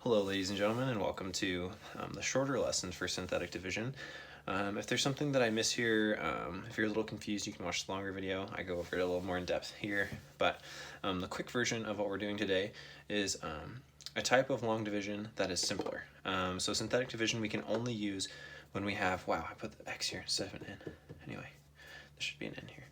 Hello ladies and gentlemen, and welcome to the shorter lesson for synthetic division. If there's something that I miss here, if you're a little confused, you can watch the longer video. I go over it a little more in depth here, but the quick version of what we're doing today is a type of long division that is simpler. So synthetic division we can only use when we have, wow, I put the X here instead of an N. Anyway, there should be an N here.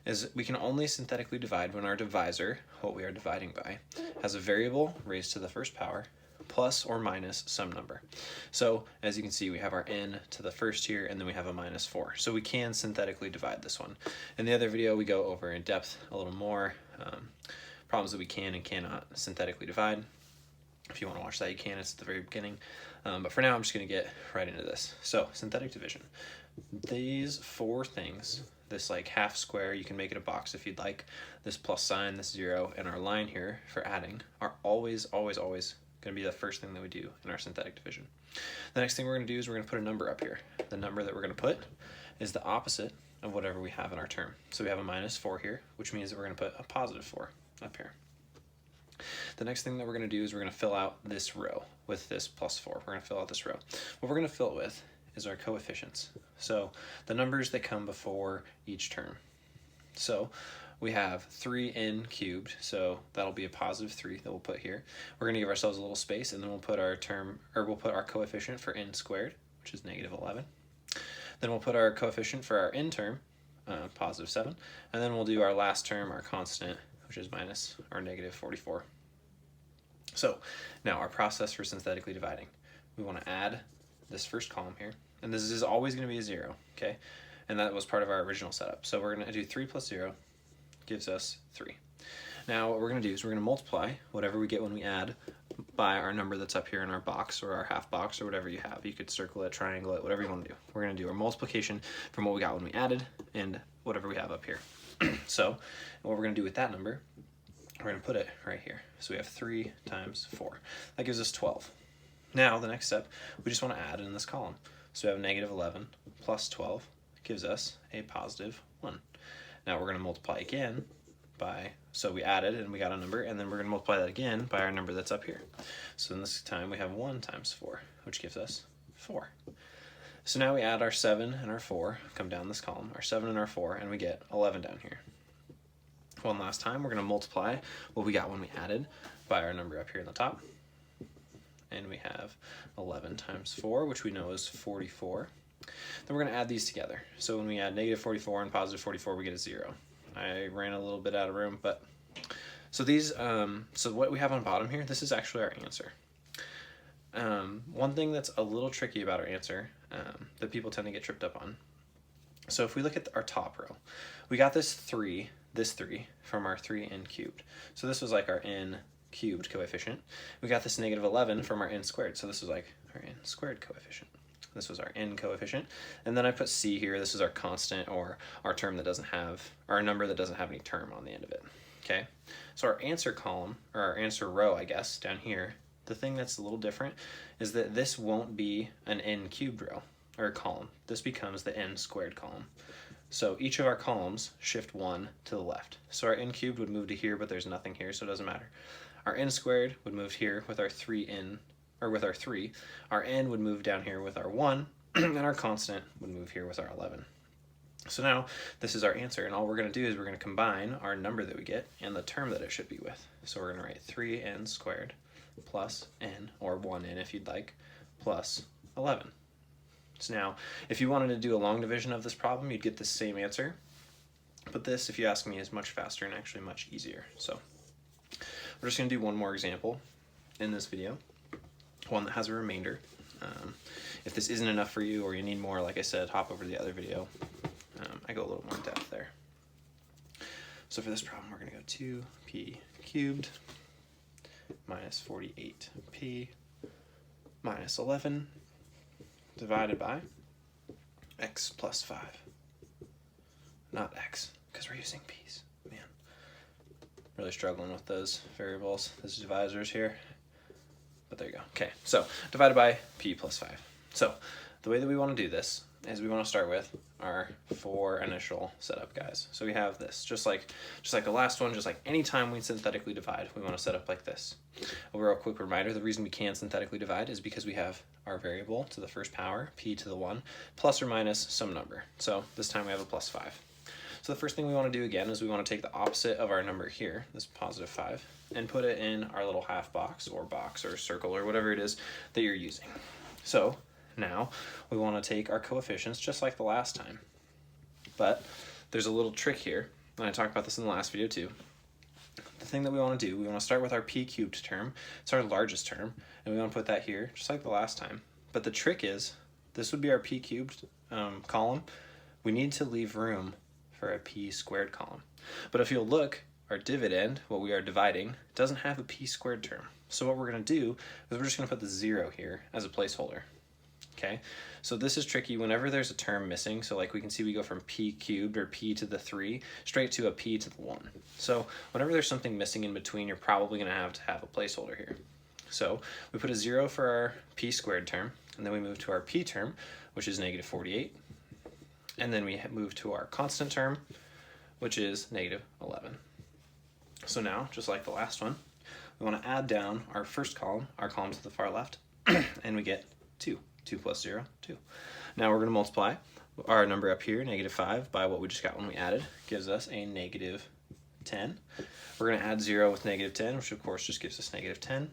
Is we can only synthetically divide when our divisor, what we are dividing by, has a variable raised to the first power plus or minus some number. So as you can see, we have our n to the first here, and then we have a minus 4. So we can synthetically divide this one. In the other video, we go over in depth a little more problems that we can and cannot synthetically divide. If you want to watch that, you can. It's at the very beginning. But for now, I'm just going to get right into this. So synthetic division. These four things, this like half square, you can make it a box if you'd like, this plus sign, this 0, and our line here for adding are always going to be the first thing that we do in our synthetic division. The next thing we're going to do is we're going to put a number up here. The number that we're going to put is the opposite of whatever we have in our term. So we have a minus 4 here, which means that we're going to put a positive 4 up here. The next thing that we're going to do is we're going to fill out this row with this plus 4. We're going to fill out this row. What we're going to fill it with is our coefficients. So the numbers that come before each term. So we have 3n cubed, so that'll be a positive 3 that we'll put here. We're going to give ourselves a little space, and then we'll put our term, or we'll put our coefficient for n squared, which is negative 11. Then we'll put our coefficient for our n term, positive 7, and then we'll do our last term, our constant, which is minus or negative 44. So now our process for synthetically dividing. We want to add this first column here, and this is always going to be a 0, okay? And that was part of our original setup. So we're going to do 3 plus 0 gives us 3. Now what we're going to do is we're going to multiply whatever we get when we add by our number that's up here in our box or our half box or whatever you have. You could circle it, triangle it, whatever you want to do. We're going to do our multiplication from what we got when we added and whatever we have up here. So what we're going to do with that number, we're going to put it right here. So we have 3 times 4. That gives us 12. Now the next step, we just want to add in this column. So we have negative 11 plus 12 gives us a positive 1. Now we're going to multiply again by, so we added and we got a number, and then we're going to multiply that again by our number that's up here. So in this time we have 1 times 4, which gives us 4. So now we add our 7 and our 4, come down this column, our 7 and our 4, and we get 11 down here. One last time, we're going to multiply what we got when we added by our number up here in the top. And we have 11 times 4, which we know is 44. Then we're going to add these together. So when we add negative 44 and positive 44, we get a 0. I ran a little bit out of room, but so these, so what we have on bottom here, this is actually our answer. One thing that's a little tricky about our answer that people tend to get tripped up on. So if we look at our top row, we got this 3 from our 3n cubed. So this was like our n cubed coefficient. We got this negative 11 from our n squared. So this was like our n squared coefficient. This was our n coefficient. And then I put c here. This is our constant, or our term that doesn't have, or our number that doesn't have any term on the end of it. Okay? So our answer column, or our answer row, I guess, down here, the thing that's a little different is that this won't be an n cubed row, or column. This becomes the n squared column. So each of our columns shift 1 to the left. So our n cubed would move to here, but there's nothing here, so it doesn't matter. Our n squared would move here with our 3n, or with our 3, our n would move down here with our 1, and our constant would move here with our 11. So now this is our answer, and all we're going to do is we're going to combine our number that we get and the term that it should be with. So we're going to write 3n squared plus n, or 1n if you'd like, plus 11. So now, if you wanted to do a long division of this problem, you'd get the same answer, but this, if you ask me, is much faster and actually much easier. So we're just going to do one more example in this video. One that has a remainder. If this isn't enough for you or you need more, like I said, hop over to the other video. I go a little more in depth there. So for this problem, we're going to go 2p cubed minus 48p minus 11 divided by x plus 5. Not x, because we're using p's. Man, really struggling with those variables, those divisors here. But there you go. Okay, so divided by p plus 5. So the way that we want to do this is we want to start with our 4 initial setup guys. So we have this, just like the last one, just like anytime we synthetically divide, we want to set up like this. A real quick reminder, the reason we can synthetically divide is because we have our variable to the first power, p to the 1, plus or minus some number. So this time we have a plus 5. So the first thing we want to do again is we want to take the opposite of our number here, this positive 5, and put it in our little half box or circle or whatever it is that you're using. So now we want to take our coefficients just like the last time. But there's a little trick here, and I talked about this in the last video too. The thing that we want to do, we want to start with our p cubed term. It's our largest term, and we want to put that here just like the last time. But the trick is, this would be our p cubed column. We need to leave room for a p squared column. But if you'll look, our dividend, what we are dividing, doesn't have a p squared term. So what we're going to do is we're just going to put the 0 here as a placeholder. Okay, so this is tricky whenever there's a term missing. So like we can see we go from p cubed or p to the 3 straight to a p to the 1. So whenever there's something missing in between, you're probably going to have a placeholder here. So we put a 0 for our p squared term, and then we move to our p term, which is negative 48. And then we move to our constant term, which is negative 11. So now, just like the last one, we want to add down our first column, our column to the far left, and we get 2. 2 plus 0, 2. Now we're going to multiply our number up here, negative 5, by what we just got when we added. Gives us a negative 10. We're going to add 0 with negative 10, which of course just gives us negative 10.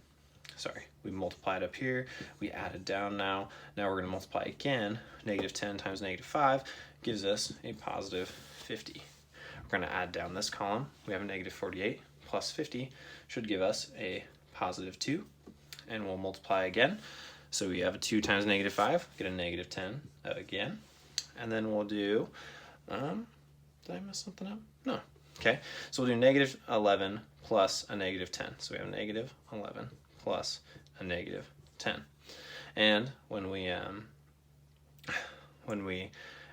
Sorry, we multiplied up here, we added down now. Now we're going to multiply again. Negative 10 times negative 5 gives us a positive 50. We're going to add down this column. We have a negative 48 plus 50 should give us a positive 2. And we'll multiply again. So we have a 2 times negative 5, get a negative 10 again. And then we'll do, did I mess something up? No. Okay, so we'll do negative 11 plus a negative 10. So we have negative 11 plus a negative 10. And when we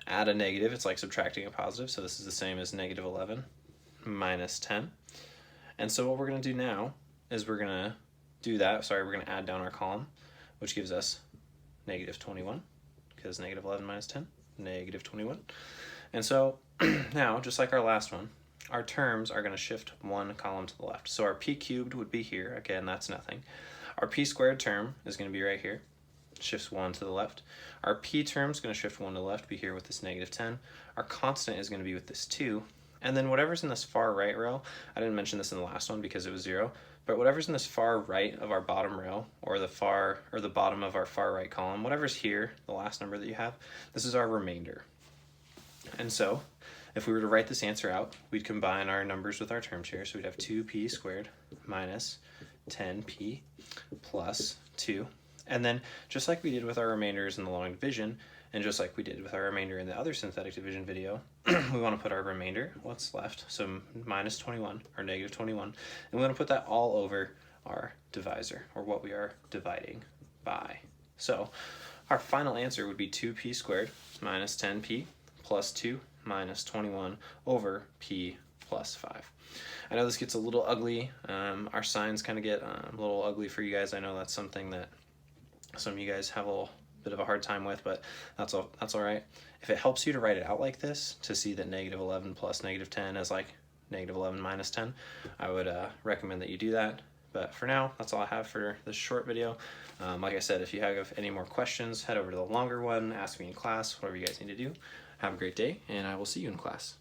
add a negative, it's like subtracting a positive. So this is the same as negative 11 minus 10. And so what we're going to do now is we're going to do that. Sorry, we're going to add down our column, which gives us negative 21, because negative 11 minus 10, negative 21. And so now, just like our last one, our terms are going to shift 1 column to the left. So our p cubed would be here. Again, that's nothing. Our p squared term is going to be right here. Shifts 1 to the left. Our p term is going to shift 1 to the left, be here with this negative 10. Our constant is going to be with this 2. And then whatever's in this far right row, I didn't mention this in the last one because it was 0, but whatever's in this far right of our bottom row, or the bottom of our far right column, whatever's here, the last number that you have, this is our remainder. And so if we were to write this answer out, we'd combine our numbers with our terms here. So we'd have 2p squared minus 10p plus 2. And then just like we did with our remainders in the long division, and just like we did with our remainder in the other synthetic division video, we want to put our remainder, what's left, so minus 21, or negative 21, and we want to put that all over our divisor, or what we are dividing by. So our final answer would be 2p squared minus 10p plus 2 minus 21 over p plus 5. I know this gets a little ugly. Our signs kind of get a little ugly for you guys. I know that's something that some of you guys have a little bit of a hard time with, but that's all right. If it helps you to write it out like this, to see that negative 11 plus negative 10 is like negative 11 minus 10, I would recommend that you do that. But for now, that's all I have for this short video. Like I said, if you have any more questions, head over to the longer one, ask me in class, whatever you guys need to do. Have a great day, and I will see you in class.